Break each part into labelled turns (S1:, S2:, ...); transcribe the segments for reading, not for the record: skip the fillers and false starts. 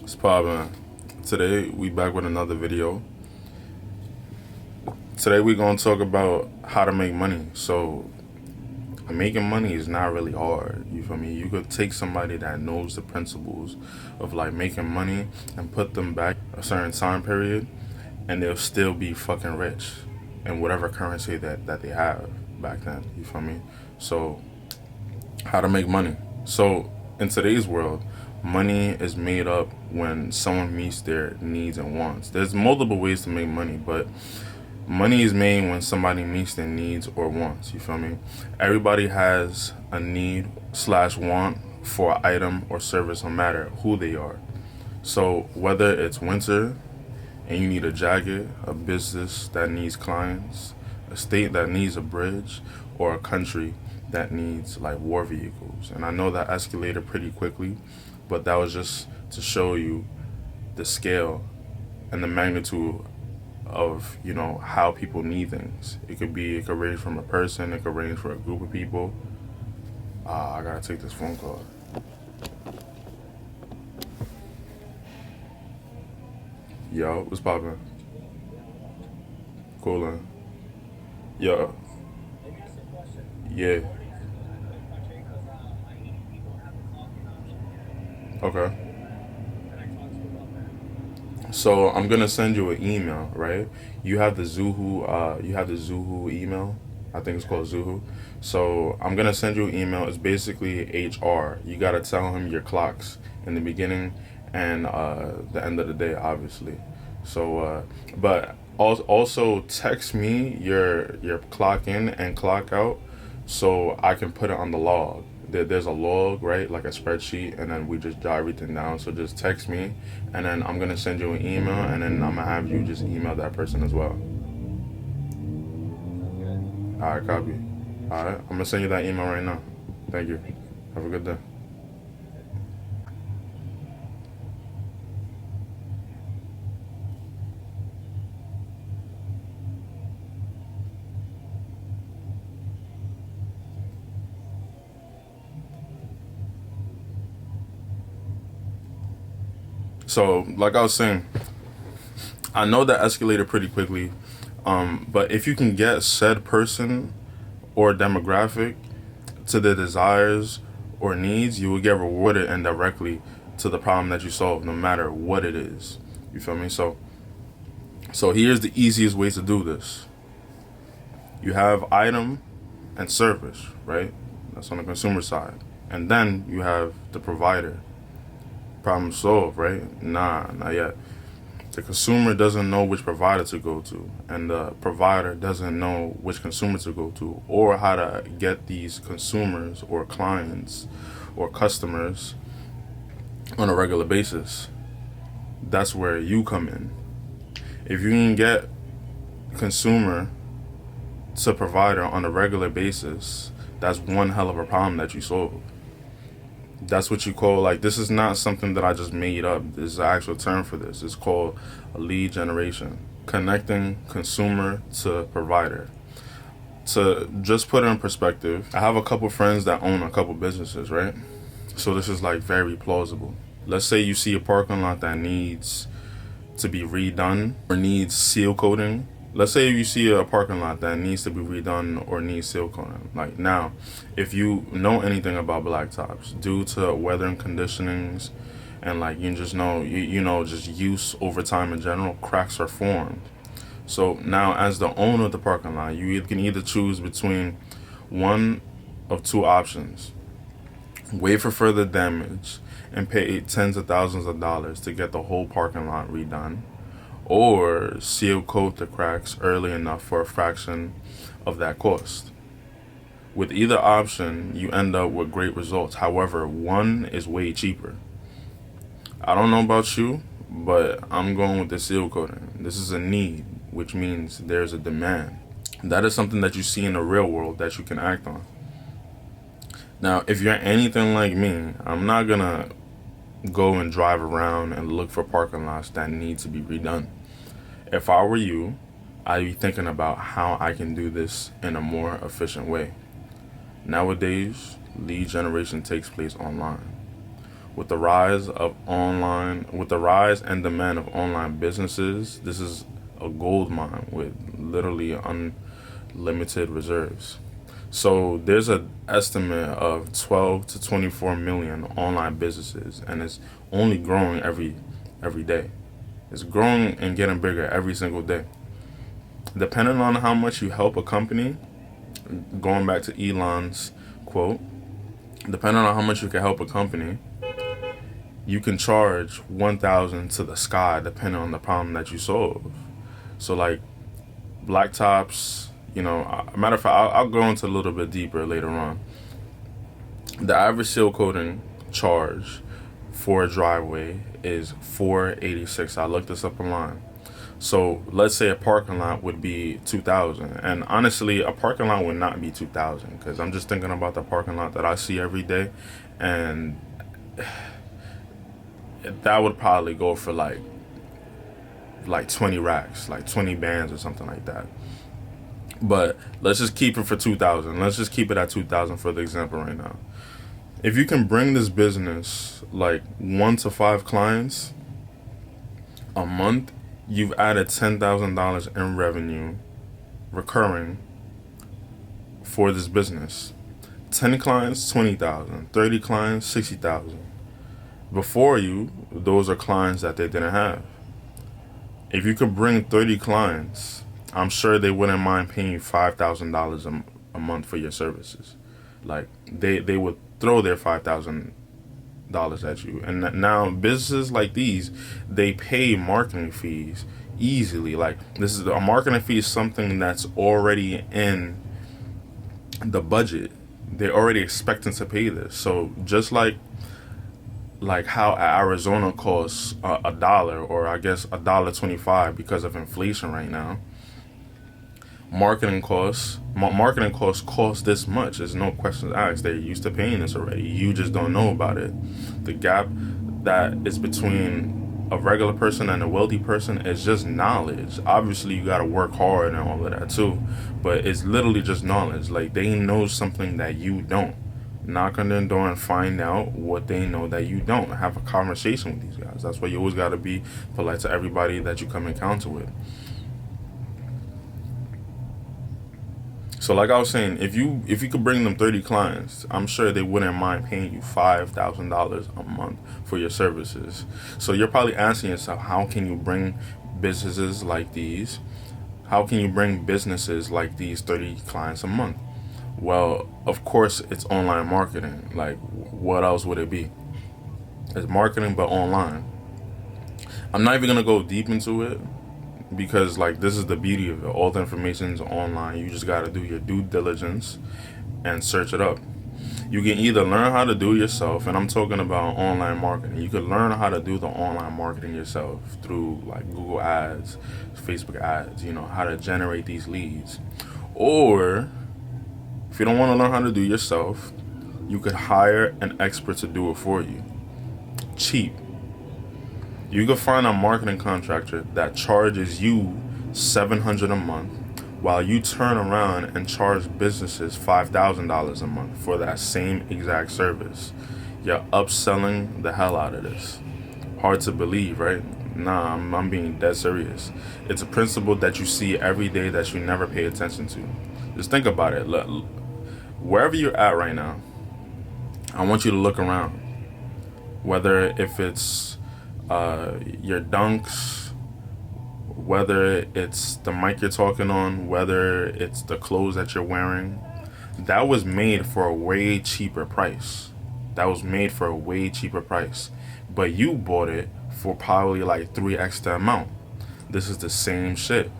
S1: It's poppin'. Today we back with another video. Today we gonna talk about how to make money. So making money is not really hard. You feel me? You could take somebody that knows the principles of like making money and put them back a certain time period, and they'll still be fucking rich in whatever currency that they have back then. You feel me? So how to make money. So in today's world, money is made up when someone meets their needs and wants. There's multiple ways to make money, but money is made when somebody meets their needs or wants. You feel me? Everybody has a need slash want for an item or service, no matter who they are. So whether it's winter and you need a jacket, a business that needs clients, a state that needs a bridge, or a country that needs like war vehicles. And I know that escalated pretty quickly, but that was just to show you the scale and the magnitude of, you know, how people need things. It could range from a person, it could range for a group of people. I gotta take this phone call. Yo, what's poppin'? Coolin'. Yo, yeah, okay. So I'm gonna send you an email, right? You have the Zuhu email. I think it's called Zuhu. So I'm gonna send you an email. It's basically HR. You gotta tell him your clocks in the beginning and the end of the day, obviously. So, but also text me your clock in and clock out, so I can put it on the log. There's a log, right, like a spreadsheet, and then we just jot everything down. So just text me, and then I'm gonna send you an email, and then I'm gonna have you just email that person as well. All right, copy. All right, I'm gonna send you that email right now. Thank you. Have a good day. So, like I was saying, I know that escalated pretty quickly, but if you can get said person or demographic to their desires or needs, you will get rewarded indirectly to the problem that you solve, no matter what it is. You feel me? So here's the easiest way to do this. You have item and service, right? That's on the consumer side. And then you have the provider. Problem solved, right? Nah, not yet. The consumer doesn't know which provider to go to, and the provider doesn't know which consumer to go to, or how to get these consumers or clients or customers on a regular basis. That's where you come in. If you can get consumer to provider on a regular basis, that's one hell of a problem that you solve. That's what you call, like, this is not something that I just made up. There's an actual term for this. It's called a lead generation, connecting consumer to provider. To just put it in perspective, I have a couple friends that own a couple businesses, right? So this is like very plausible. Let's say you see a parking lot that needs to be redone or needs seal coating. Let's say you see a parking lot that needs to be redone or needs seal coating. Like now, if you know anything about blacktops, due to weather and conditionings, and like you just know, you know, just use over time in general, cracks are formed. So now, as the owner of the parking lot, you can either choose between one of two options: wait for further damage and pay tens of thousands of dollars to get the whole parking lot redone, or seal coat the cracks early enough for a fraction of that cost. With either option, you end up with great results. However, one is way cheaper. I don't know about you, but I'm going with the seal coating. This is a need, which means there's a demand. That is something that you see in the real world that you can act on. Now, if you're anything like me, I'm not gonna go and drive around and look for parking lots that need to be redone. If I were you, I'd be thinking about how I can do this in a more efficient way. Nowadays, lead generation takes place online. with the rise and demand of online businesses, this is a gold mine with literally unlimited reserves. So there's an estimate of 12 to 24 million online businesses, and it's only growing every day. It's growing and getting bigger every single day. Depending on how much you help a company, going back to Elon's quote, depending on how much you can help a company, you can charge 1,000 to the sky depending on the problem that you solve. So like blacktops, matter of fact, I'll go into a little bit deeper later on. The average seal coating charge for a driveway is $486. I looked this up online. So let's say a parking lot would be 2,000, and honestly, a parking lot would not be 2,000 because I'm just thinking about the parking lot that I see every day, and that would probably go for like 20 racks, like 20 bands or something like that. But let's just keep it for 2,000. Let's just keep it at 2,000 for the example right now. If you can bring this business like 1 to 5 clients a month, you've added $10,000 in revenue recurring for this business. 10 clients, 20,000. 30 clients, 60,000. Before you, those are clients that they didn't have. If you could bring 30 clients, I'm sure they wouldn't mind paying you $5,000 a month for your services. Like they would throw their $5,000 at you. And now businesses like these, they pay marketing fees easily. Like this is a marketing fee is something that's already in the budget. They're already expecting to pay this. So just like how Arizona costs a dollar, or I guess $1.25 because of inflation right now. Marketing costs cost this much. There's no questions asked. They're used to paying this already. You just don't know about it. The gap that is between a regular person and a wealthy person is just knowledge. Obviously, you got to work hard and all of that too, but it's literally just knowledge. Like they know something that you don't. Knock on their door and find out what they know that you don't. Have a conversation with these guys. That's why you always got to be polite to everybody that you come encounter with. So like I was saying, if you could bring them 30 clients, I'm sure they wouldn't mind paying you $5,000 a month for your services. So you're probably asking yourself, how can you bring businesses like these? How can you bring businesses like these 30 clients a month? Well, of course, it's online marketing. Like, what else would it be? It's marketing, but online. I'm not even going to go deep into it because, like, this is the beauty of it. All the information's online. You just got to do your due diligence and search it up. You can either learn how to do it yourself, and I'm talking about online marketing. You can learn how to do the online marketing yourself through, like, Google Ads, Facebook Ads, how to generate these leads. Or if you don't want to learn how to do it yourself, you could hire an expert to do it for you. Cheap. You could find a marketing contractor that charges you $700 a month while you turn around and charge businesses $5,000 a month for that same exact service. You're upselling the hell out of this. Hard to believe, right? Nah, I'm being dead serious. It's a principle that you see every day that you never pay attention to. Just think about it. Look, wherever you're at right now, I want you to look around. Whether if it's your dunks, whether it's the mic you're talking on, whether it's the clothes that you're wearing, that was made for a way cheaper price. But you bought it for probably like 3x the amount. This is the same shit.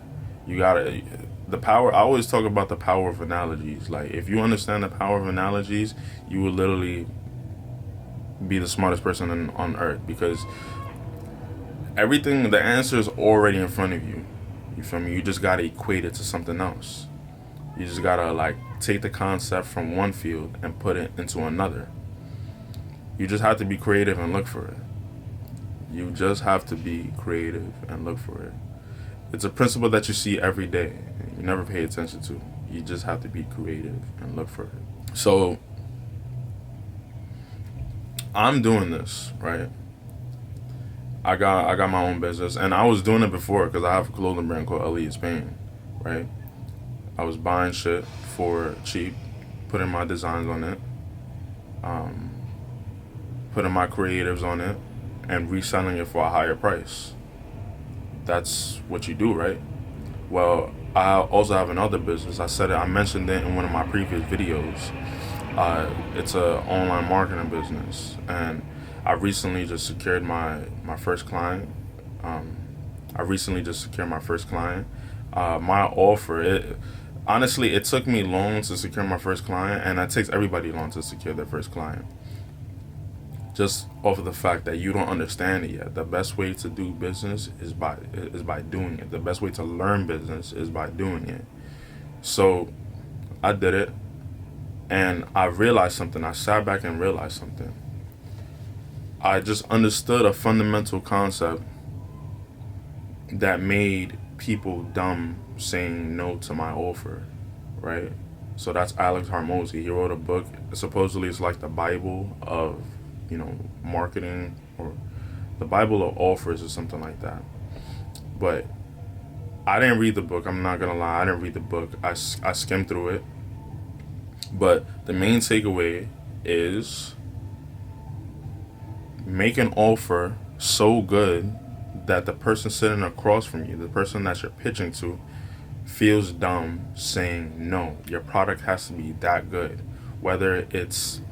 S1: You gotta, the power, I always talk about the power of analogies. Like, if you understand the power of analogies, you will literally be the smartest person on earth, because everything, the answer is already in front of you. You feel me? You just gotta equate it to something else. You just gotta, like, take the concept from one field and put it into another. You just have to be creative and look for it. It's a principle that you see every day. You never pay attention to. You just have to be creative and look for it. So, I'm doing this, right? I got my own business, and I was doing it before because I have a clothing brand called Elliot Spain, right? I was buying shit for cheap, putting my designs on it, um, putting my creatives on it, and reselling it for a higher price. That's what you do, right? Well, I also have another business. I mentioned it in one of my previous videos. It's a online marketing business, and I recently just secured my first client. Um, I recently just secured my first client. My offer, honestly, it took me long to secure my first client, and it takes everybody long to secure their first client. Just off of the fact that you don't understand it yet. The best way to do business is by doing it. The best way to learn business is by doing it. So I did it, and I realized something. I sat back and realized something. I just understood a fundamental concept that made people dumb saying no to my offer, right? So that's Alex Hormozy. He wrote a book. Supposedly, it's like the Bible of, marketing, or the Bible of offers or something like that. But I didn't read the book. I'm not gonna lie. I didn't read the book. I skimmed through it. But the main takeaway is make an offer so good that the person sitting across from you, the person that you're pitching to, feels dumb saying no. Your product has to be that good. Whether it's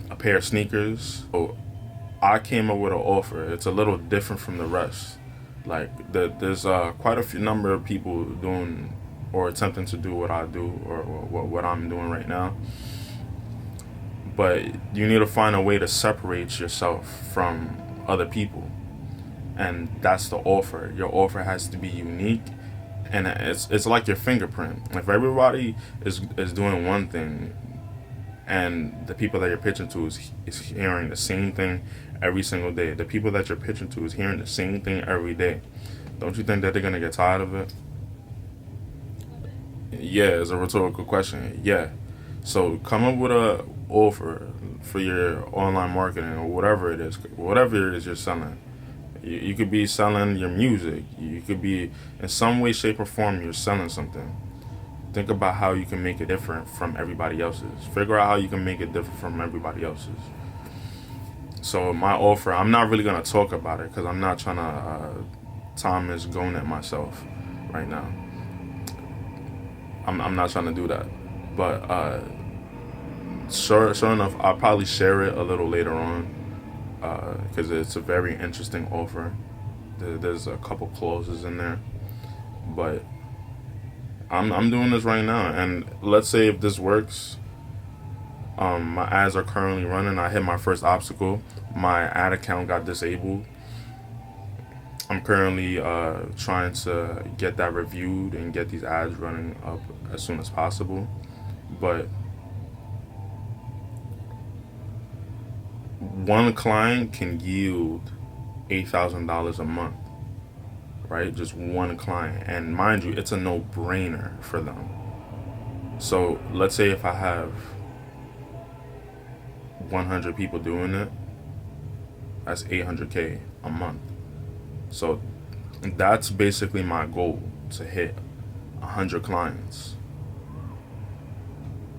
S1: a pair of sneakers, or I came up with an offer. It's a little different from the rest. Like there's quite a few number of people doing or attempting to do what I do, or what I'm doing right now. But you need to find a way to separate yourself from other people, and that's the offer. Your offer has to be unique, and it's like your fingerprint. If everybody is doing one thing, and the people that you're pitching to is hearing the same thing every single day, the people that you're pitching to is hearing the same thing every day, don't you think that they're gonna get tired of it? Yeah, it's a rhetorical question. Yeah. So come up with a offer for your online marketing, or whatever it is you're selling. You could be selling your music. You could be, in some way, shape, or form, you're selling something. Think about how you can make it different from everybody else's. Figure out how you can make it different from everybody else's. So my offer, I'm not really gonna talk about it because I'm not trying to Thomas going at myself right now. I'm not trying to do that. But sure enough, I'll probably share it a little later on, because it's a very interesting offer. There's a couple clauses in there, but I'm doing this right now, and let's say if this works, my ads are currently running. I hit my first obstacle. My ad account got disabled. I'm currently trying to get that reviewed and get these ads running up as soon as possible. But one client can yield $8,000 a month, right? Just one client. And mind you, it's a no-brainer for them. So let's say if I have 100 people doing it, that's $800K a month. So that's basically my goal, to hit 100 clients.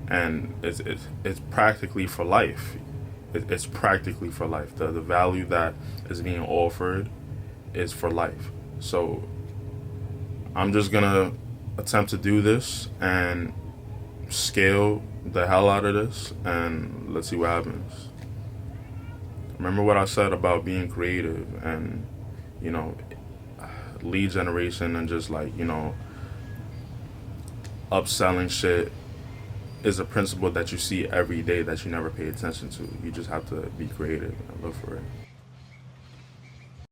S1: And it's practically for life. It's practically for life. The value that is being offered is for life. So I'm just gonna attempt to do this and scale the hell out of this, and let's see what happens. Remember what I said about being creative and, lead generation, and just upselling shit is a principle that you see every day that you never pay attention to. You just have to be creative and look for it.